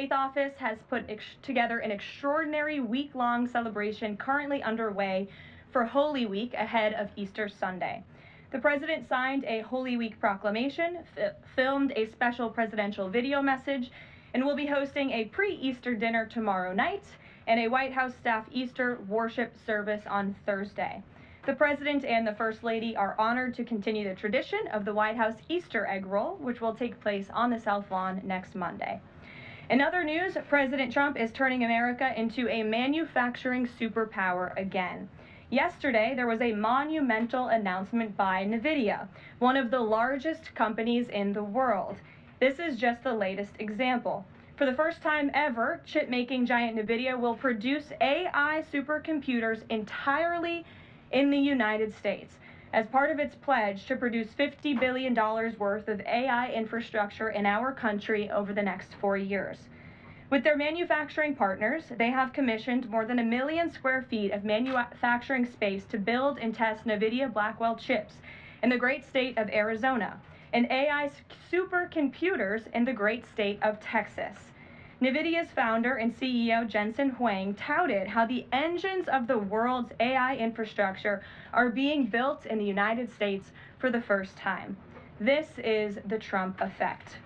Faith Office has put together an extraordinary week-long celebration currently underway for Holy Week ahead of Easter Sunday. The president signed a Holy Week proclamation, filmed a special presidential video message, and will be hosting a pre-Easter dinner tomorrow night and a White House staff Easter worship service on Thursday. The president and the First Lady are honored to continue the tradition of the White House Easter egg roll, which will take place on the South Lawn next Monday. In other news, President Trump is turning America into a manufacturing superpower again. Yesterday, there was a monumental announcement by NVIDIA, one of the largest companies in the world. This is just the latest example. For the first time ever, chip-making giant NVIDIA will produce AI supercomputers entirely in the United States as part of its pledge to produce $50 billion worth of AI infrastructure in our country over the next 4 years. With their manufacturing partners, they have commissioned more than 1 million square feet of manufacturing space to build and test NVIDIA Blackwell chips in the great state of Arizona and AI supercomputers in the great state of Texas. NVIDIA's founder and CEO Jensen Huang touted how the engines of the world's AI infrastructure are being built in the United States for the first time. This is the Trump effect.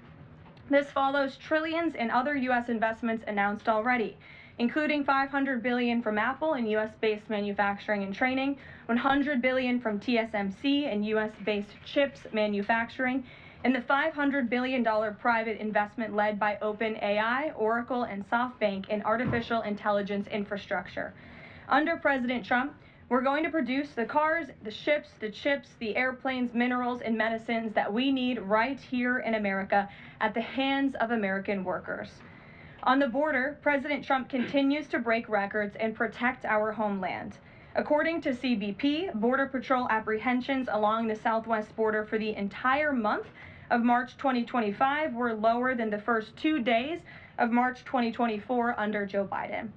This follows trillions in other U.S. investments announced already, including $500 billion from Apple in U.S.-based manufacturing and training, $100 billion from TSMC in U.S.-based chips manufacturing, and the $500 billion private investment led by OpenAI, Oracle, and SoftBank in artificial intelligence infrastructure. Under President Trump, we're going to produce the cars, the ships, the chips, the airplanes, minerals, and medicines that we need right here in America at the hands of American workers. On the border, President Trump continues to break records and protect our homeland. According to CBP, Border Patrol apprehensions along the southwest border for the entire month of March 2025 were lower than the first 2 days of March 2024 under Joe Biden.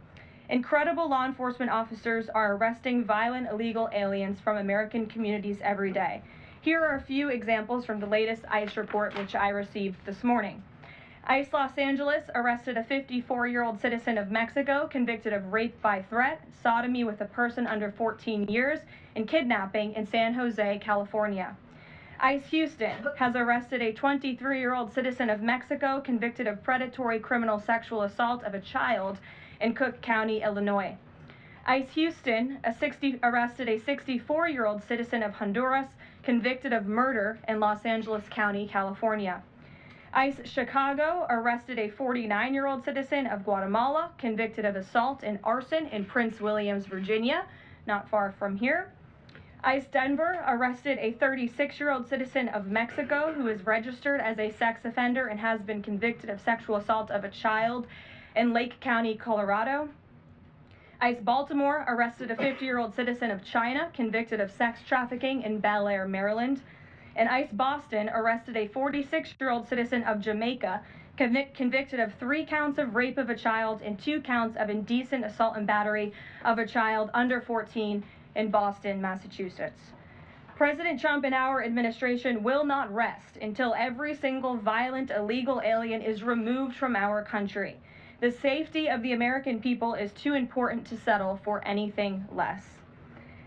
Incredible law enforcement officers are arresting violent illegal aliens from American communities every day. Here are a few examples from the latest ICE report, which I received this morning. ICE Los Angeles arrested a 54-year-old citizen of Mexico convicted of rape by threat, sodomy with a person under 14 years, and kidnapping in San Jose, California. ICE Houston has arrested a 23-year-old citizen of Mexico convicted of predatory criminal sexual assault of a child in Cook County, Illinois. ICE Houston arrested a 64-year-old citizen of Honduras convicted of murder in Los Angeles County, California. ICE Chicago arrested a 49-year-old citizen of Guatemala convicted of assault and arson in Prince Williams, Virginia, not far from here. ICE Denver arrested a 36-year-old citizen of Mexico who is registered as a sex offender and has been convicted of sexual assault of a child in Lake County, Colorado. ICE Baltimore arrested a 50-year-old citizen of China convicted of sex trafficking in Bel Air, Maryland. And ICE Boston arrested a 46-year-old citizen of Jamaica convicted of 3 counts of rape of a child and 2 counts of indecent assault and battery of a child under 14 in Boston, Massachusetts. President Trump and our administration will not rest until every single violent illegal alien is removed from our country. The safety of the American people is too important to settle for anything less.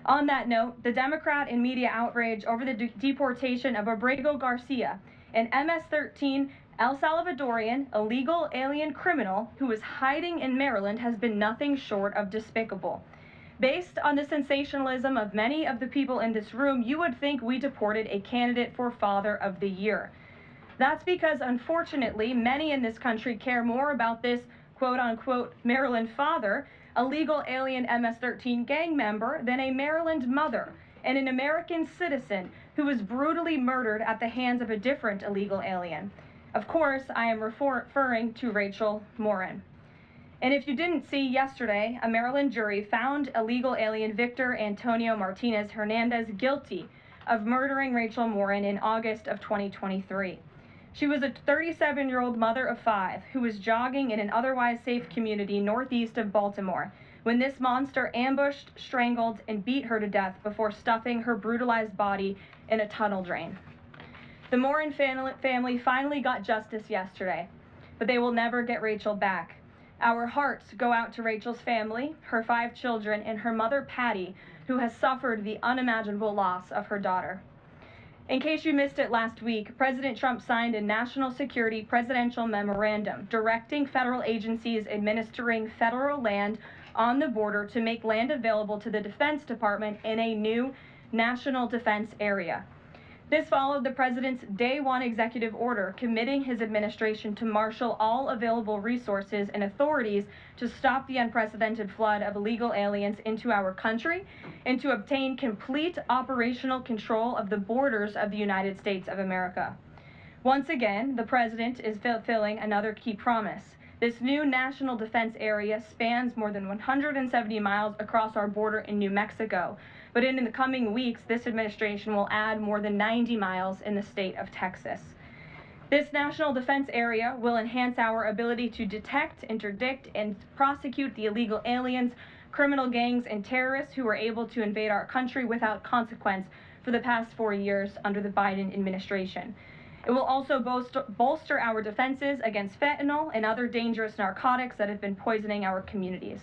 On that note, the Democrat and media outrage over the deportation of Abrego Garcia, an MS-13 El Salvadorian illegal alien criminal who is hiding in Maryland, has been nothing short of despicable. Based on the sensationalism of many of the people in this room, you would think we deported a candidate for Father of the Year. That's because, unfortunately, many in this country care more about this quote-unquote Maryland father, a legal alien MS-13 gang member, than a Maryland mother and an American citizen who was brutally murdered at the hands of a different illegal alien. Of course, I am referring to Rachel Morin. And if you didn't see, yesterday, a Maryland jury found illegal alien Victor Antonio Martinez Hernandez guilty of murdering Rachel Morin in August of 2023. She was a 37-year-old mother of 5 who was jogging in an otherwise safe community northeast of Baltimore when this monster ambushed, strangled, and beat her to death before stuffing her brutalized body in a tunnel drain. The Morin family finally got justice yesterday. but they will never get Rachel back. Our hearts go out to Rachel's family, her 5 children, and her mother, Patty, who has suffered the unimaginable loss of her daughter. In case you missed it last week, President Trump signed a national security presidential memorandum directing federal agencies administering federal land on the border to make land available to the Defense Department in a new national defense area. This followed the president's Day 1 executive order committing his administration to marshal all available resources and authorities to stop the unprecedented flood of illegal aliens into our country and to obtain complete operational control of the borders of the United States of America. Once again, the president is fulfilling another key promise. This new national defense area spans more than 170 miles across our border in New Mexico. But in the coming weeks, this administration will add more than 90 miles in the state of Texas. This national defense area will enhance our ability to detect, interdict, and prosecute the illegal aliens, criminal gangs, and terrorists who were able to invade our country without consequence for the past 4 years under the Biden administration. It will also bolster our defenses against fentanyl and other dangerous narcotics that have been poisoning our communities.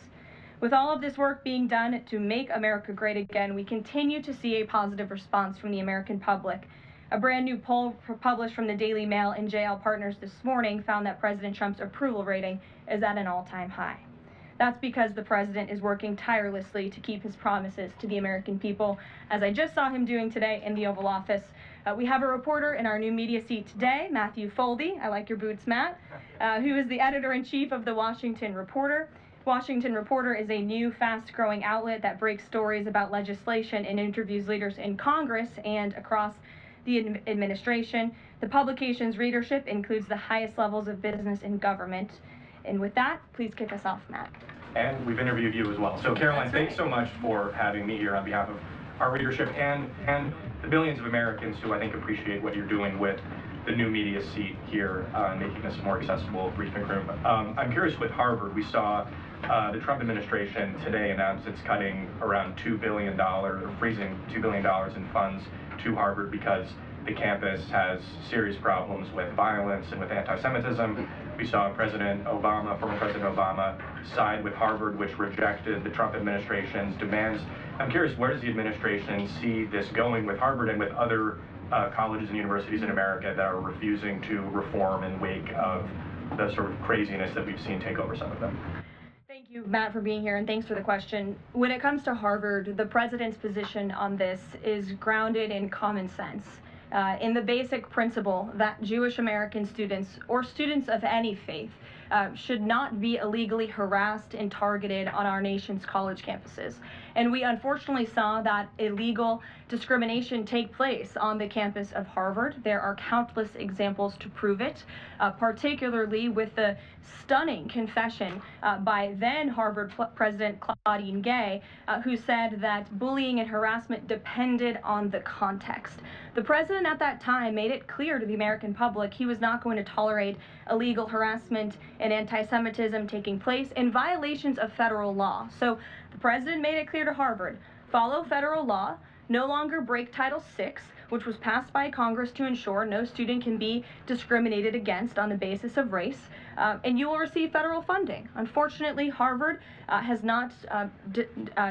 With all of this work being done to make America great again, we continue to see a positive response from the American public. A brand new poll published from the Daily Mail and JL Partners this morning found that President Trump's approval rating is at an all-time high. That's because the president is working tirelessly to keep his promises to the American people, as I just saw him doing today in the Oval Office. We have a reporter in our new media seat today, Matthew Foldy. I like your boots, Matt, who is the editor-in-chief of the Washington Reporter. Washington Reporter is a new, fast-growing outlet that breaks stories about legislation and interviews leaders in Congress and across the administration. The publication's readership includes the highest levels of business and government. And with that, please kick us off, Matt. And we've interviewed you as well. So, Karoline, thanks so much for having me here on behalf of our readership and the billions of Americans who I think appreciate what you're doing with the new media seat here, making this a more accessible briefing room. I'm curious, with Harvard, we saw the Trump administration today announced it's cutting around $2 billion, or freezing $2 billion in funds to Harvard because the campus has serious problems with violence and with anti-Semitism. We saw President Obama, former President Obama, side with Harvard, which rejected the Trump administration's demands. I'm curious, where does the administration see this going with Harvard and with other colleges and universities in America that are refusing to reform in wake of the sort of craziness that we've seen take over some of them? Thank you, Matt, for being here, and thanks for the question. When it comes to Harvard, the president's position on this is grounded in common sense, in the basic principle that Jewish American students, or students of any faith, should not be illegally harassed and targeted on our nation's college campuses. And we unfortunately saw that illegal discrimination take place on the campus of Harvard. There are countless examples to prove it, particularly with the stunning confession by then Harvard President Claudine Gay, who said that bullying and harassment depended on the context. The president at that time made it clear to the American public he was not going to tolerate illegal harassment and anti-Semitism taking place in violations of federal law. So the president made it clear to Harvard, follow federal law, no longer break Title VI, which was passed by Congress to ensure no student can be discriminated against on the basis of race, and you will receive federal funding. Unfortunately, Harvard has not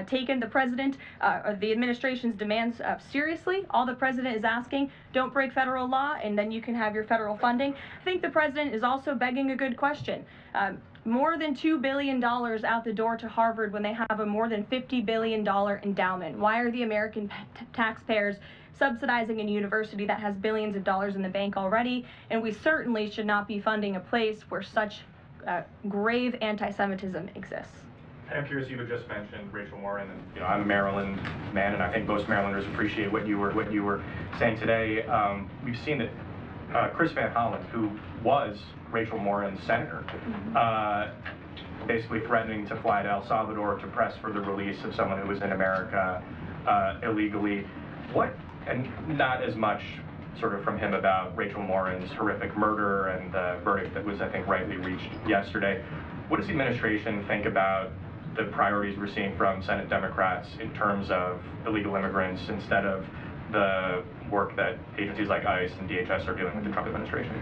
taken the president or the administration's demands seriously. All the president is asking, don't break federal law, and then you can have your federal funding. I think the president is also begging a good question. More than $2 billion out the door to Harvard when they have a more than $50 billion endowment. Why are the American taxpayers subsidizing a university that has billions of dollars in the bank already? And we certainly should not be funding a place where such grave anti-Semitism exists. I'm curious, you had just mentioned Rachel Warren, and I'm a Maryland man, and I think most Marylanders appreciate what you were saying today. We've seen that Chris Van Hollen, who was Rachel Warren's senator, basically threatening to fly to El Salvador to press for the release of someone who was in America illegally. And not as much sort of from him about Rachel Warren's horrific murder and the verdict that was, I think, rightly reached yesterday. What does the administration think about the priorities we're seeing from Senate Democrats in terms of illegal immigrants instead of the work that agencies like ICE and DHS are doing with the Trump administration?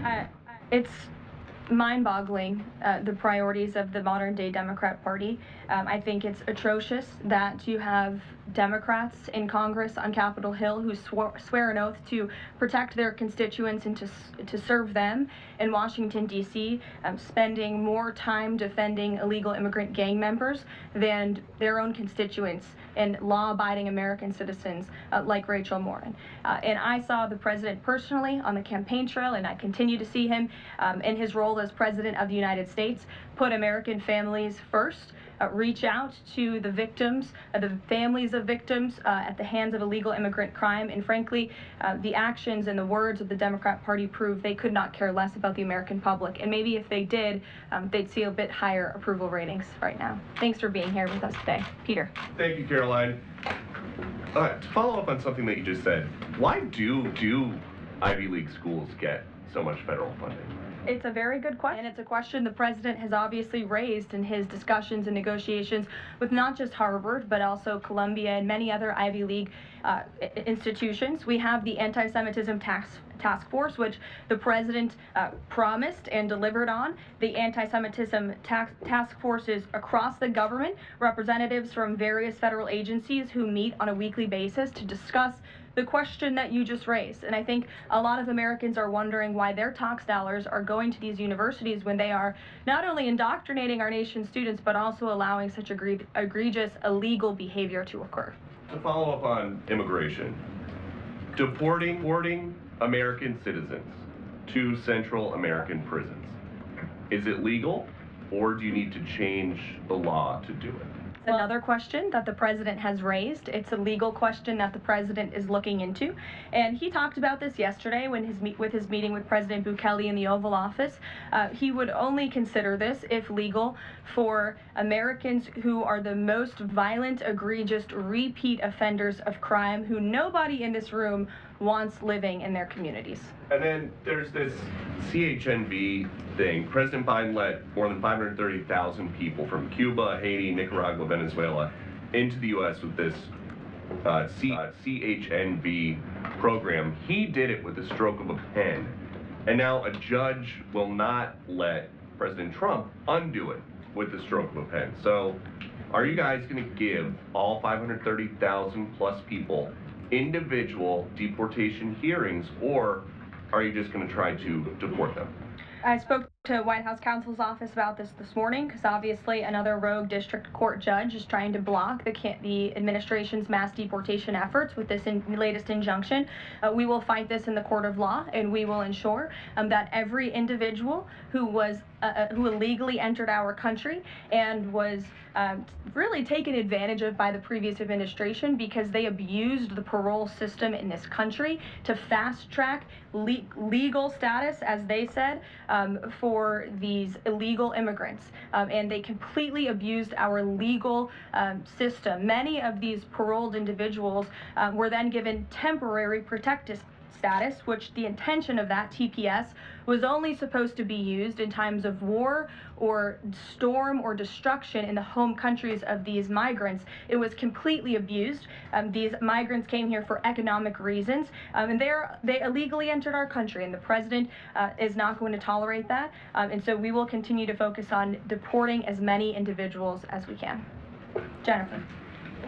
mind-boggling, the priorities of the modern-day Democrat Party. I think it's atrocious that you have Democrats in Congress on Capitol Hill who swear an oath to protect their constituents and to serve them in Washington, D.C., spending more time defending illegal immigrant gang members than their own constituents and law-abiding American citizens like Rachel Morin. And I saw the president personally on the campaign trail, and I continue to see him in his role as President of the United States, put American families first, reach out to the victims, the families of victims at the hands of illegal immigrant crime, and frankly, the actions and the words of the Democrat Party prove they could not care less about the American public, and maybe if they did, they'd see a bit higher approval ratings right now. Thanks for being here with us today. Peter. Thank you, Karoline. To follow up on something that you just said, why do Ivy League schools get so much federal funding? It's a very good question, and it's a question the president has obviously raised in his discussions and negotiations with not just Harvard, but also Columbia and many other Ivy League institutions. We have the anti-Semitism task force, which the president promised and delivered on. The anti-Semitism task forces across the government, representatives from various federal agencies who meet on a weekly basis to discuss the question that you just raised. And I think a lot of Americans are wondering why their tax dollars are going to these universities when they are not only indoctrinating our nation's students, but also allowing such egregious illegal behavior to occur. To follow up on immigration, deporting American citizens to Central American prisons, is it legal, or do you need to change the law to do it? Another question that the president has raised. It's a legal question that the president is looking into, and he talked about this yesterday when his meeting with President Bukele in the Oval Office. He would only consider this if legal for Americans who are the most violent, egregious, repeat offenders of crime who nobody in this room wants living in their communities. And then there's this CHNV thing. President Biden let more than 530,000 people from Cuba, Haiti, Nicaragua, Venezuela into the U.S. with this CHNV program. He did it with the stroke of a pen. And now a judge will not let President Trump undo it with the stroke of a pen. So are you guys going to give all 530,000 plus people individual deportation hearings, or are you just going to try to deport them? I spoke to White House counsel's office about this morning because obviously another rogue district court judge is trying to block the administration's mass deportation efforts with this latest injunction. We will fight this in the court of law, and we will ensure that every individual who illegally entered our country and was really taken advantage of by the previous administration because they abused the parole system in this country to fast track legal status, as they said, for these illegal immigrants, and they completely abused our legal system. Many of these paroled individuals were then given temporary protected status, which the intention of that TPS was only supposed to be used in times of war or storm or destruction in the home countries of these migrants. It was completely abused. These migrants came here for economic reasons, and they illegally entered our country, and the president is not going to tolerate that. And so we will continue to focus on deporting as many individuals as we can. Jennifer.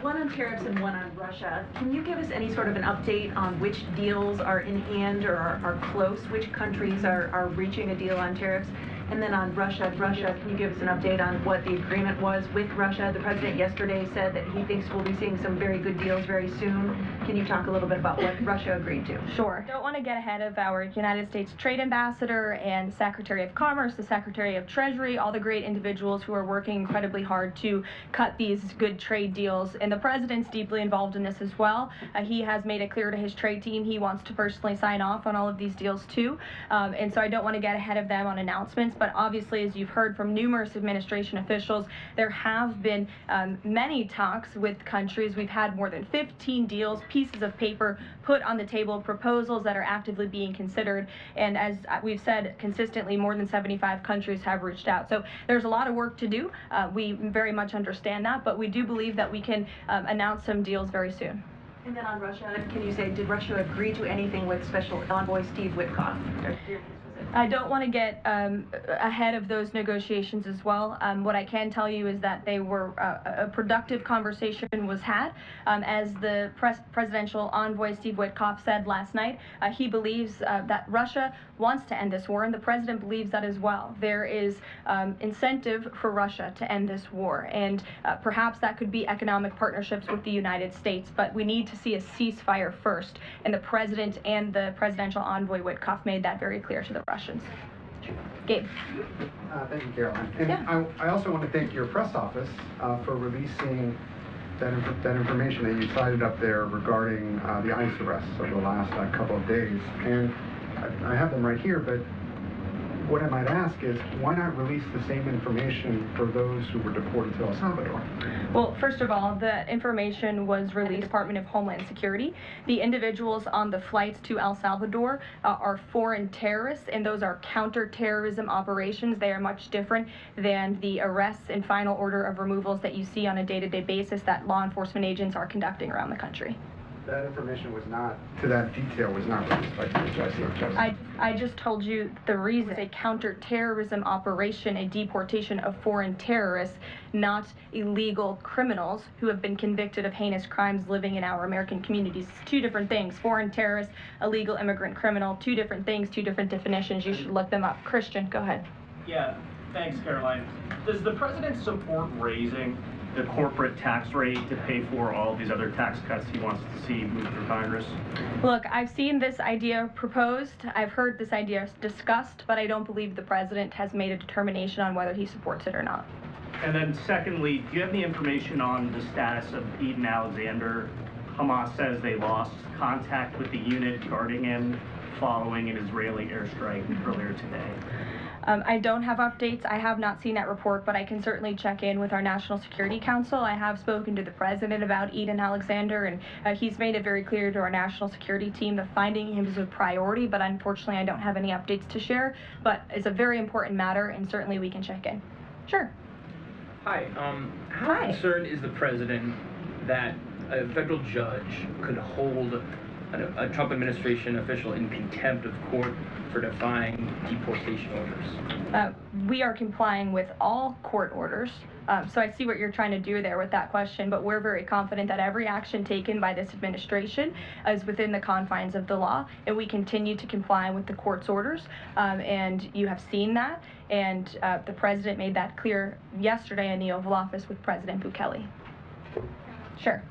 One on tariffs and one on Russia. Can you give us any sort of an update on which deals are in hand or are close? Which countries are reaching a deal on tariffs? And then on Russia, can you give us an update on what the agreement was with Russia? The president yesterday said that he thinks we'll be seeing some very good deals very soon. Can you talk a little bit about what Russia agreed to? Sure. Don't want to get ahead of our United States Trade Ambassador and Secretary of Commerce, the Secretary of Treasury, all the great individuals who are working incredibly hard to cut these good trade deals. And the president's deeply involved in this as well. He has made it clear to his trade team he wants to personally sign off on all of these deals too. And so I don't want to get ahead of them on announcements. But obviously, as you've heard from numerous administration officials, there have been many talks with countries. We've had more than 15 deals, pieces of paper put on the table, proposals that are actively being considered. And as we've said consistently, more than 75 countries have reached out. So there's a lot of work to do. We very much understand that, but we do believe that we can announce some deals very soon. And then on Russia, can you say, did Russia agree to anything with Special Envoy Steve Witkoff? I don't want to get ahead of those negotiations as well. What I can tell you is that they were a productive conversation was had. As the presidential envoy Steve Witkoff said last night, he believes that Russia wants to end this war, and the president believes that as well. There is incentive for Russia to end this war, and perhaps that could be economic partnerships with the United States, but we need to see a ceasefire first, and the president and the presidential envoy Witkoff made that very clear to the Russians. Gabe. Thank you, Caroline. And Yeah. I also want to thank your press office for releasing that information that you cited up there regarding the ICE arrests over the last couple of days. And I have them right here, but what I might ask is, why not release the same information for those who were deported to El Salvador? Well, first of all, the information was released by the Department of Homeland Security. The individuals on the flights to El Salvador are foreign terrorists, and those are counterterrorism operations. They are much different than the arrests and final order of removals that you see on a day-to-day basis that law enforcement agents are conducting around the country. That information was not, to that detail, was not released by DHS. I just told you the reason. It's a counterterrorism operation, a deportation of foreign terrorists, not illegal criminals who have been convicted of heinous crimes living in our American communities. It's two different things. Foreign terrorist, illegal immigrant criminal, two different things, two different definitions. You should look them up. Christian, go ahead. Yeah, thanks, Caroline. Does the president support raising the corporate tax rate to pay for all these other tax cuts he wants to see move through Congress? Look, I've seen this idea proposed. I've heard this idea discussed, but I don't believe the president has made a determination on whether he supports it or not. And then secondly, do you have any information on the status of Eden Alexander? Hamas says they lost contact with the unit guarding him following an Israeli airstrike earlier today. I don't have updates. I have not seen that report, but I can certainly check in with our National Security Council. I have spoken to the president about Eden Alexander, and he's made it very clear to our national security team that finding him is a priority, but unfortunately I don't have any updates to share. But it's a very important matter, and certainly we can check in. Sure. Hi. How concerned is the president that a federal judge could hold a Trump administration official in contempt of court for defying deportation orders? We are complying with all court orders. So I see what you're trying to do there with that question, but we're very confident that every action taken by this administration is within the confines of the law, and we continue to comply with the court's orders. And you have seen that, and the president made that clear yesterday in the Oval Office with President Bukele. Sure.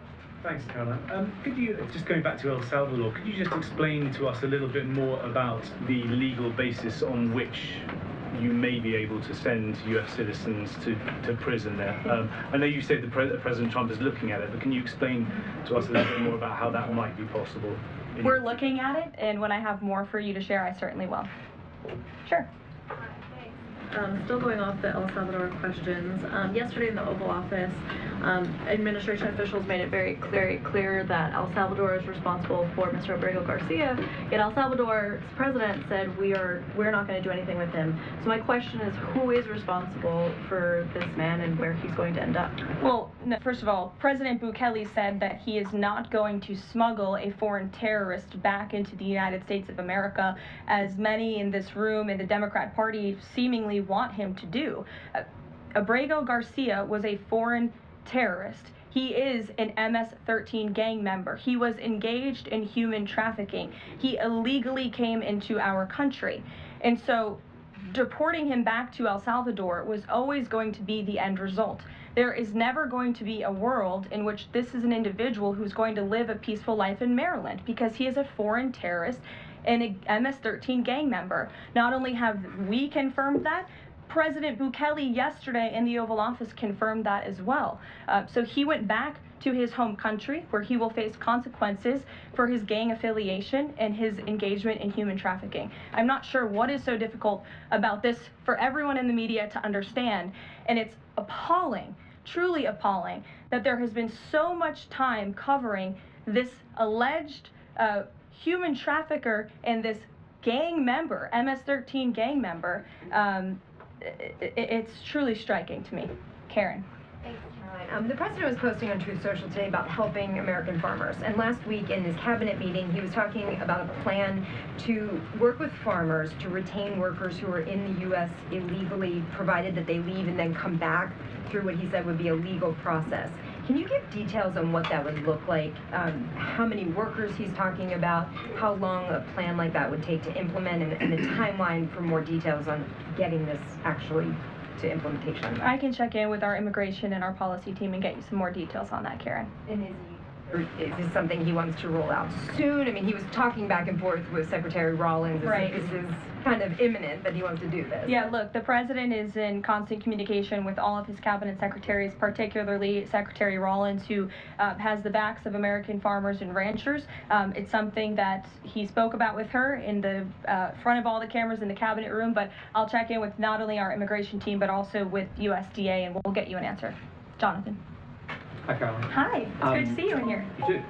Thanks, Caroline. Could you, just going back to El Salvador, could you just explain to us a little bit more about the legal basis on which you may be able to send US citizens to prison there? I know you said President Trump is looking at it, but can you explain to us a little bit more about how that might be possible? We're looking at it, and when I have more for you to share, I certainly will. Sure. Still going off the El Salvador questions, yesterday in the Oval Office, administration officials made it very clear that El Salvador is responsible for Mr. Abrego Garcia, yet El Salvador's president said we're not going to do anything with him. So my question is, who is responsible for this man and where he's going to end up? Well, no, first of all, President Bukele said that he is not going to smuggle a foreign terrorist back into the United States of America, as many in this room in the Democrat Party seemingly want him to do. Abrego Garcia was a foreign terrorist. He is an MS-13 gang member. He was engaged in human trafficking. He illegally came into our country. And so deporting him back to El Salvador was always going to be the end result. There is never going to be a world in which this is an individual who's going to live a peaceful life in Maryland, because he is a foreign terrorist and a MS-13 gang member. Not only have we confirmed that, President Bukele yesterday in the Oval Office confirmed that as well. So he went back to his home country, where he will face consequences for his gang affiliation and his engagement in human trafficking. I'm not sure what is so difficult about this for everyone in the media to understand, and it's appalling, truly appalling, that there has been so much time covering this alleged human trafficker and this gang member, MS-13 gang member. It's truly striking to me. Karen. Thanks. The president was posting on Truth Social today about helping American farmers. And last week in his cabinet meeting, he was talking about a plan to work with farmers to retain workers who are in the U.S. illegally, provided that they leave and then come back through what he said would be a legal process. Can you give details on what that would look like? How many workers he's talking about? How long a plan like that would take to implement, and the timeline for more details on getting this actually to implementation? I can check in with our immigration and our policy team and get you some more details on that, Karen. And is this something he wants to roll out soon? I mean, he was talking back and forth with Secretary Rawlings. Right. This is kind of imminent that he wants to do this. Yeah, look, the president is in constant communication with all of his cabinet secretaries, particularly Secretary Rawlings, who has the backs of American farmers and ranchers. It's something that he spoke about with her in the front of all the cameras in the cabinet room, but I'll check in with not only our immigration team, but also with USDA, and we'll get you an answer. Jonathan. Hi, Caroline. Hi, it's good to see you in here. You too.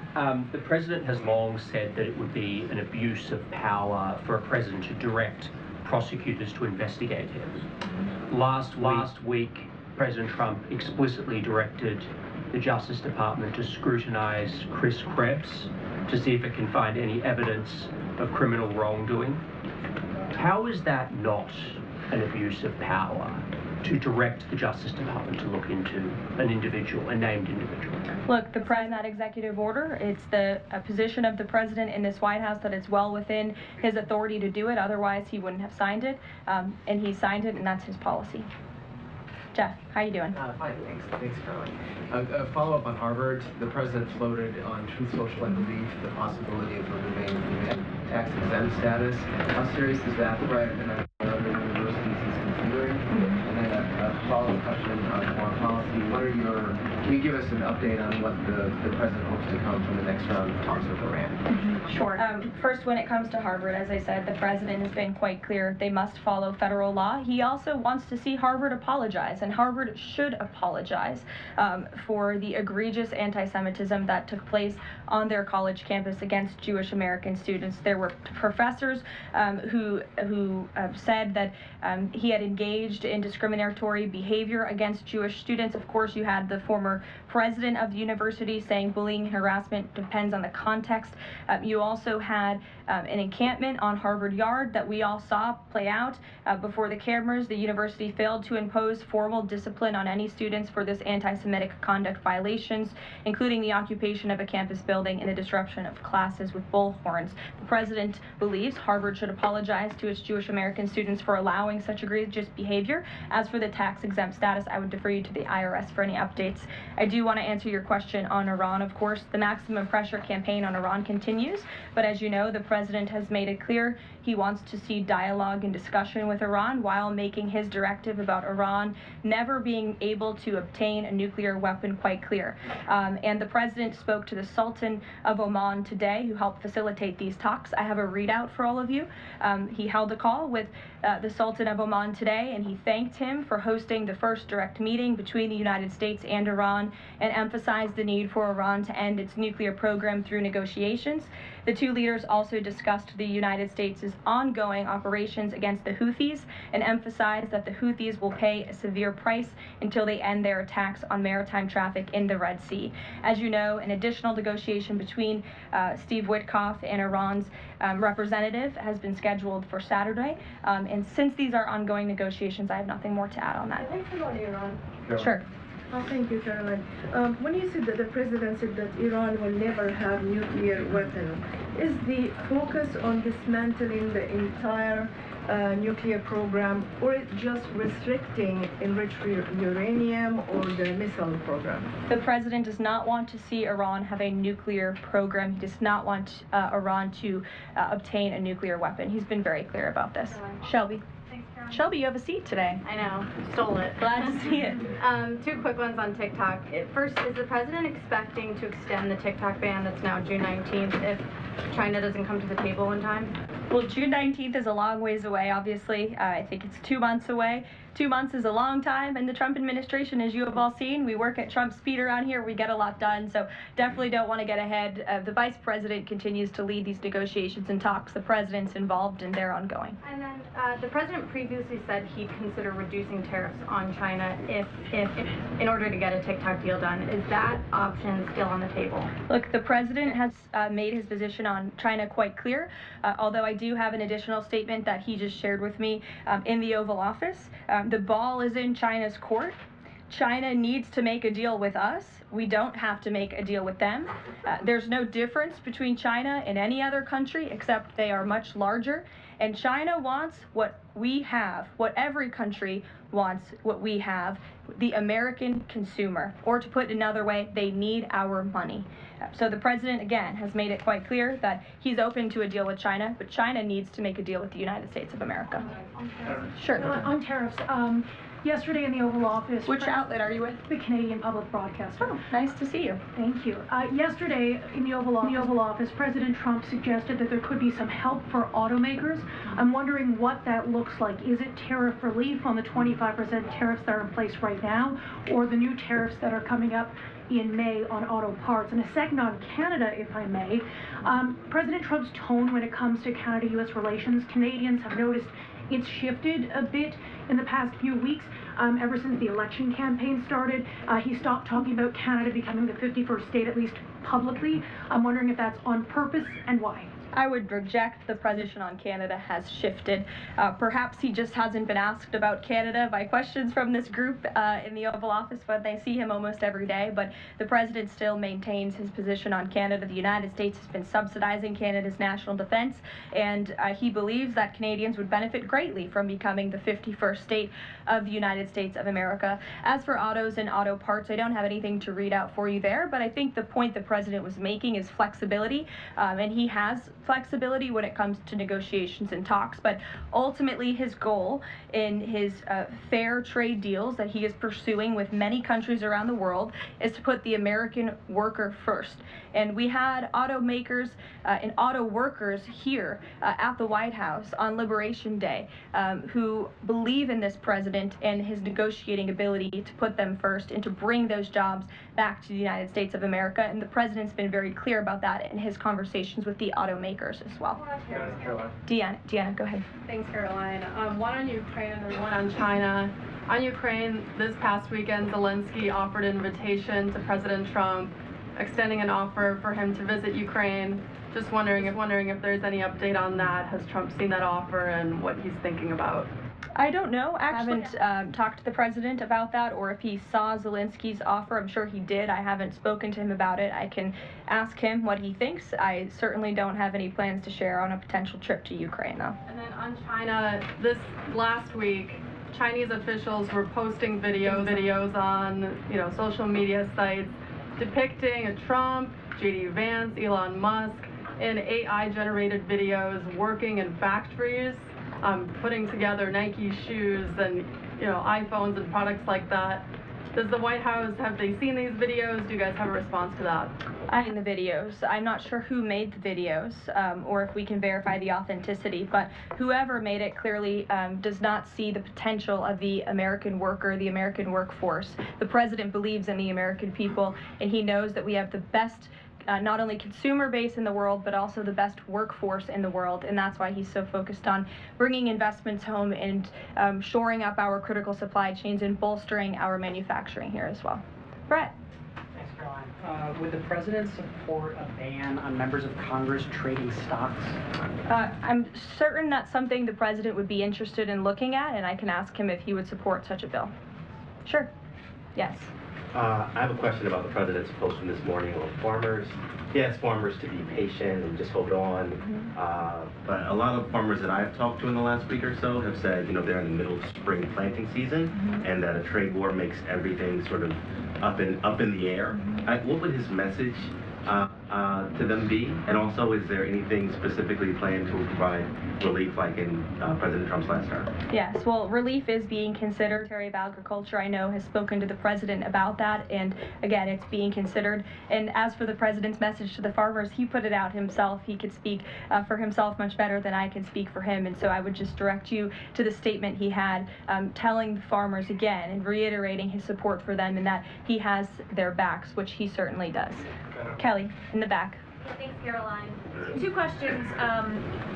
The president has long said that it would be an abuse of power for a president to direct prosecutors to investigate him. Last week, President Trump explicitly directed the Justice Department to scrutinize Chris Krebs to see if it can find any evidence of criminal wrongdoing. How is that not an abuse of power to direct the Justice Department to look into an individual, a named individual? Look, the president, that executive order, it's the position of the president in this White House that it's well within his authority to do it. Otherwise, he wouldn't have signed it, and he signed it, and that's his policy. Jeff, how you doing? Fine, thanks, Caroline. A follow-up on Harvard. The president floated on Truth Social, I believe, the possibility of removing tax-exempt status. How serious is that threat, and other universities he's considering? And then a follow-up question on foreign policy. Can you give us an update on what the president hopes to come from the next round of talks with Iran? Sure. First, when it comes to Harvard, as I said, the president has been quite clear. They must follow federal law. He also wants to see Harvard apologize, and Harvard should apologize for the egregious anti-Semitism that took place on their college campus against Jewish American students. There were professors who said that he had engaged in discriminatory behavior against Jewish students. Of course, you had the former president of the university saying bullying and harassment depends on the context. You also had an encampment on Harvard Yard that we all saw play out before the cameras. The university failed to impose formal discipline on any students for this anti-Semitic conduct violations, including the occupation of a campus building and the disruption of classes with bullhorns. The president believes Harvard should apologize to its Jewish American students for allowing such egregious behavior. As for the tax-exempt status, I would defer you to the IRS for any updates. I do want to answer your question on Iran. Of course, the maximum pressure campaign on Iran continues, but as you know, the president has made it clear he wants to see dialogue and discussion with Iran while making his directive about Iran never being able to obtain a nuclear weapon quite clear. And the president spoke to the Sultan of Oman today, who helped facilitate these talks. I have a readout for all of you. He held a call with the Sultan of Oman today, and he thanked him for hosting the first direct meeting between the United States and Iran, and emphasized the need for Iran to end its nuclear program through negotiations. The two leaders also discussed the United States' ongoing operations against the Houthis and emphasized that the Houthis will pay a severe price until they end their attacks on maritime traffic in the Red Sea. As you know, an additional negotiation between Steve Witkoff and Iran's representative has been scheduled for Saturday. And since these are ongoing negotiations, I have nothing more to add on that. Thanks about Iran. Sure. Oh, thank you, Caroline. When you said that the president said that Iran will never have nuclear weapon, is the focus on dismantling the entire nuclear program, or it just restricting enriched uranium or the missile program? The president does not want to see Iran have a nuclear program. He does not want Iran to obtain a nuclear weapon. He's been very clear about this. Shelby. Shelby, you have a seat today. I know, stole it. Glad to see it. Two quick ones on TikTok. First, is the president expecting to extend the TikTok ban that's now June 19th if China doesn't come to the table in time? Well, June 19th is a long ways away, obviously. I think it's 2 months away. 2 months is a long time in the Trump administration, as you have all seen. We work at Trump speed around here. We get a lot done, so definitely don't want to get ahead. The vice president continues to lead these negotiations and talks. The president's involved, and they're ongoing. And then the president previously said he'd consider reducing tariffs on China if in order to get a TikTok deal done. Is that option still on the table? Look, the president has made his position on China quite clear, although I do have an additional statement that he just shared with me in the Oval Office. The ball is in China's court. China needs to make a deal with us. We don't have to make a deal with them. There's no difference between China and any other country except they are much larger. And China wants what we have, what every country wants, what we have, the American consumer. Or to put it another way, they need our money. So the president, again, has made it quite clear that he's open to a deal with China, but China needs to make a deal with the United States of America. Sure. On tariffs, yesterday in the Oval Office... Which outlet are you with? The Canadian Public Broadcaster. Oh, nice to see you. Thank you. Yesterday in the Oval Office, President Trump suggested that there could be some help for automakers. I'm wondering what that looks like. Is it tariff relief on the 25% tariffs that are in place right now, or the new tariffs that are coming up in May on auto parts? And a second on Canada, if I may. President Trump's tone when it comes to Canada-U.S. relations, Canadians have noticed it's shifted a bit in the past few weeks. Ever since the election campaign started, he stopped talking about Canada becoming the 51st state, at least publicly. I'm wondering if that's on purpose and why. I would reject the position on Canada has shifted. Perhaps he just hasn't been asked about Canada by questions from this group in the Oval Office, but they see him almost every day. But the president still maintains his position on Canada. The United States has been subsidizing Canada's national defense, and he believes that Canadians would benefit greatly from becoming the 51st state of the United States of America. As for autos and auto parts, I don't have anything to read out for you there, but I think the point the president was making is flexibility, and he has flexibility when it comes to negotiations and talks, but ultimately his goal in his fair trade deals that he is pursuing with many countries around the world is to put the American worker first. And we had automakers and auto workers here at the White House on Liberation Day who believe in this president and his negotiating ability to put them first and to bring those jobs back to the United States of America. And the president's been very clear about that in his conversations with the automakers as well. Deanna, go ahead. Thanks, Caroline. One on Ukraine and one on China. On Ukraine, this past weekend, Zelensky offered an invitation to President Trump, extending an offer for him to visit Ukraine. Just wondering if there's any update on that. Has Trump seen that offer and what he's thinking about? I don't know. I haven't talked to the president about that, or if he saw Zelensky's offer. I'm sure he did. I haven't spoken to him about it. I can ask him what he thinks. I certainly don't have any plans to share on a potential trip to Ukraine, though. And then on China, this last week, Chinese officials were posting videos on social media sites depicting a Trump, J.D. Vance, Elon Musk in AI-generated videos working in factories, putting together Nike shoes and iPhones and products like that. Does the White House, have they seen these videos? Do you guys have a response to that? I've seen the videos. I'm not sure who made the videos or if we can verify the authenticity, but whoever made it clearly does not see the potential of the American worker, the American workforce. The president believes in the American people, and he knows that we have the best not only consumer base in the world, but also the best workforce in the world. And that's why he's so focused on bringing investments home and shoring up our critical supply chains and bolstering our manufacturing here as well. Brett. Thanks, Caroline. Would the president support a ban on members of Congress trading stocks? I'm certain that's something the president would be interested in looking at, and I can ask him if he would support such a bill. Sure. Yes. I have a question about the president's post from this morning on farmers. He asked farmers to be patient and just hold on. But a lot of farmers that I've talked to in the last week or so have said, they're in the middle of spring planting season, and that a trade war makes everything sort of up in the air. What would his message to them be? And also, is there anything specifically planned to provide relief like in President Trump's last term? Yes, well, relief is being considered. Secretary of Agriculture, I know, has spoken to the president about that, and again, it's being considered. And as for the president's message to the farmers, he put it out himself. He could speak for himself much better than I can speak for him, and so I would just direct you to the statement he had telling the farmers again and reiterating his support for them and that he has their backs, which he certainly does. Kelly, in the back. Thanks, Caroline. Two questions.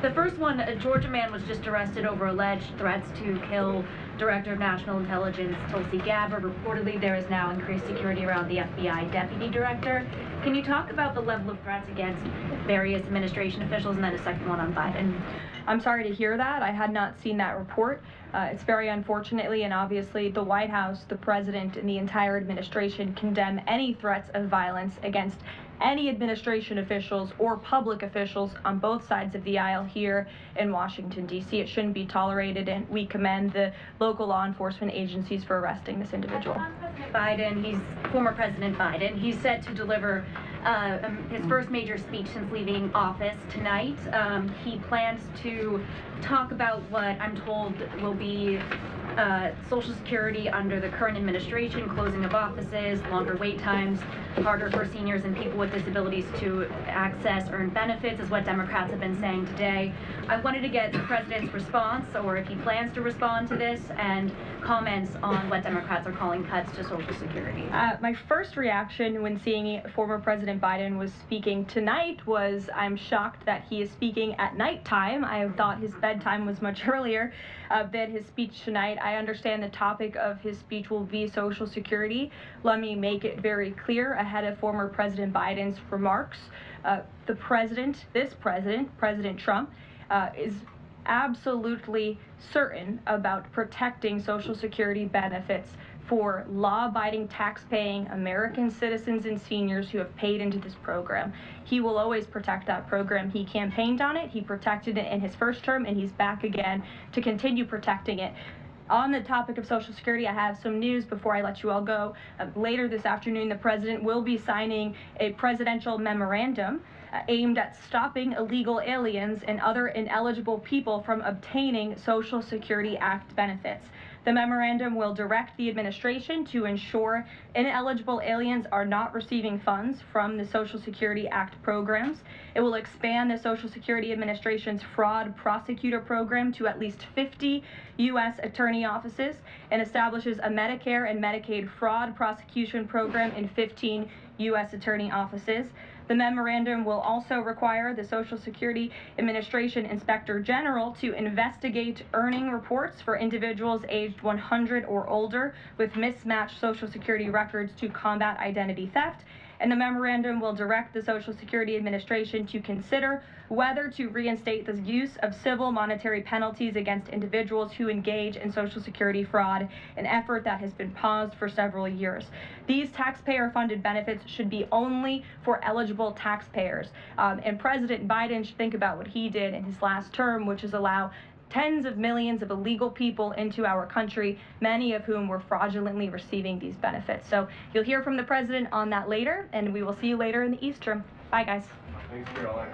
The first one, a Georgia man was just arrested over alleged threats to kill Director of National Intelligence Tulsi Gabbard. Reportedly, there is now increased security around the FBI Deputy Director. Can you talk about the level of threats against various administration officials, and then a second one on Biden? I'm sorry to hear that. I had not seen that report. It's very unfortunately, and obviously the White House, the president, and the entire administration condemn any threats of violence against any administration officials or public officials on both sides of the aisle here in Washington, D.C. It shouldn't be tolerated, and we commend the local law enforcement agencies for arresting this individual. Former President Biden, he's set to deliver his first major speech since leaving office tonight. He plans to talk about what I'm told will be Social Security under the current administration, closing of offices, longer wait times, harder for seniors and people with disabilities to access earned benefits, is what Democrats have been saying today. I wanted to get the president's response, or if he plans to respond to this, and comments on what Democrats are calling cuts to Social Security. My first reaction when seeing former President Biden was speaking tonight was, I'm shocked that he is speaking at nighttime. I thought his bedtime was much earlier than his speech tonight. I understand the topic of his speech will be Social Security. Let me make it very clear ahead of former President Biden's remarks. This president, President Trump, is absolutely certain about protecting Social Security benefits for law-abiding, tax-paying American citizens and seniors who have paid into this program. He will always protect that program. He campaigned on it, he protected it in his first term, and he's back again to continue protecting it. On the topic of Social Security, I have some news before I let you all go. Later this afternoon, the president will be signing a presidential memorandum aimed at stopping illegal aliens and other ineligible people from obtaining Social Security Act benefits. The memorandum will direct the administration to ensure ineligible aliens are not receiving funds from the Social Security Act programs. It will expand the Social Security Administration's fraud prosecutor program to at least 50 U.S. attorney offices and establishes a Medicare and Medicaid fraud prosecution program in 15 U.S. attorney offices. The memorandum will also require the Social Security Administration Inspector General to investigate earning reports for individuals aged 100 or older with mismatched Social Security records to combat identity theft. And the memorandum will direct the Social Security Administration to consider whether to reinstate the use of civil monetary penalties against individuals who engage in Social Security fraud, an effort that has been paused for several years. These taxpayer-funded benefits should be only for eligible taxpayers. And President Biden should think about what he did in his last term, which is allow tens of millions of illegal people into our country, many of whom were fraudulently receiving these benefits. So you'll hear from the president on that later, and we will see you later in the East Room. Bye, guys. Thanks, Caroline.